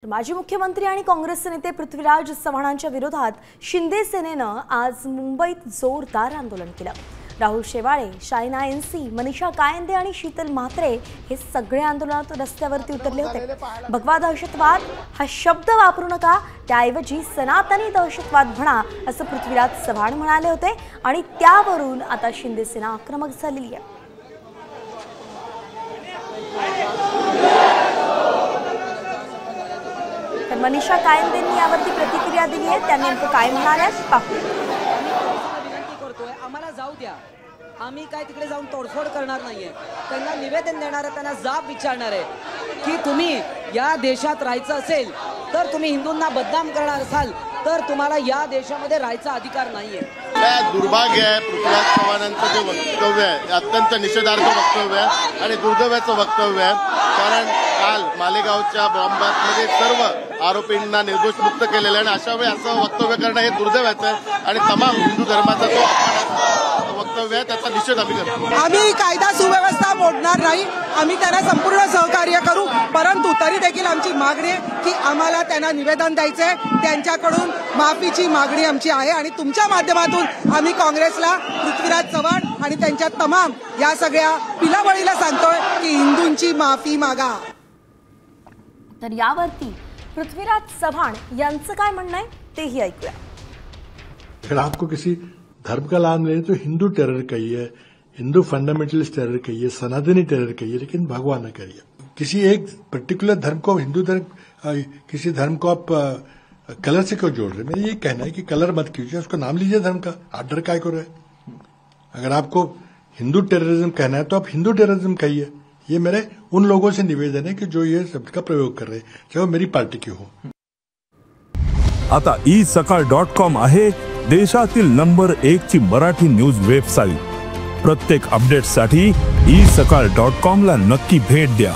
माजी मुख्यमंत्री आणि काँग्रेसचे नेते पृथ्वीराज चव्हाणांच्या विरोधात शिंदे सेनेनं आज मुंबईत जोरदार आंदोलन केलं। राहुल शेवाळे, शायना एनसी, मनीषा कायंदे आणि शीतल म्हात्रे हे सगळे आंदोलनात रस्त्यावरती उतरले होते। भगवा दहशतवाद हा शब्द वापरू नका, त्याऐवजी सनातनी दहशतवाद म्हणा असं पृथ्वीराज चव्हाण म्हणाले होते आणि त्यावरून आता शिंदे सेना आक्रमक झालेली आहे। तर मनीषा कायंदेंनी यावरती प्रतिक्रिया दिली आहे। त्यांनी नेमकं काय म्हणाल्यात पाहूया। विनंती करतोय, आम्हाला जाऊ द्या, आम्ही काय तिकडे जाऊन तोडफोड करणार नाहीये। त्यांना निवेदन देणार आहे, त्यांना जाब विचारणार आहे की तुम्ही या देशात राहायचं असेल तर तुम्ही हिंदूंना बदनाम करणार असाल तर तुम्हाला या देशामध्ये राहायचा अधिकार नाहीये। दुर्भाग्य आहे पृथ्वीराज चव्हाणांचं जे वक्तव्य आहे अत्यंत निषेधार्ह वक्तव्य आहे आणि दुर्दैवाचं वक्तव्य आहे। कारण काल मालेगावच्या बॉम्बमध्ये सर्व आरोपींना निर्दोष मुक्त केलेलं आहे आणि अशा वेळी असं वक्तव्य करणं हे दुर्दैवाचं आहे आणि तमाम हिंदू धर्माचा जो वक्तव्य आहे त्याचा निषेध आम्ही करतो। आम्ही कायदा सुव्यवस्था मोडणार नाही, आम्ही त्यांना संपूर्ण सहकार्य करू, परंतु तरी देखील आमची मागणी आहे की आम्हाला त्यांना निवेदन द्यायचंय, त्यांच्याकडून माफीची मागणी आमची आहे आणि तुमच्या माध्यमातून आम्ही काँग्रेसला पृथ्वीराज चव्हाण आणि त्यांच्या तमाम या सगळ्या पिलावळीला सांगतोय की हिंदूंची माफी मागा। तर यावरती पृथ्वीराज चव्हाण यांचं काय म्हणणं आहे तेही ऐकूया। अगर आपको किसी धर्म का लाभ नहीं तो हिंदू टेरर कहिए, हिंदू फंडामेंटलिस्ट टेरर कहिए, सनातनी टेरर कहिए, लेकिन भगवा न करिए। किसी एक पर्टिकुलर धर्म को, हिंदू धर्म किसी धर्म को आप कलर से क्यों जोड़ रहे? मेरा ये कहना है कि कलर मत कीजिए, उसका नाम लीजिए धर्म का, आप डर काय को रहे? अगर आपको हिंदू टेररिज्म कहना है तो आप हिंदू टेररिज्म कहिए। ये मेरे उन लोगों से निवेदन है कि जो ये शब्द का प्रयोग कर रहे हैं, चाहे वो मेरी पार्टी के हो। आता isakal.com आहे देशातील नंबर 1 ची मराठी न्यूज वेबसाईट। प्रत्येक अपडेटसाठी isakal.com ला नक्की भेट द्या।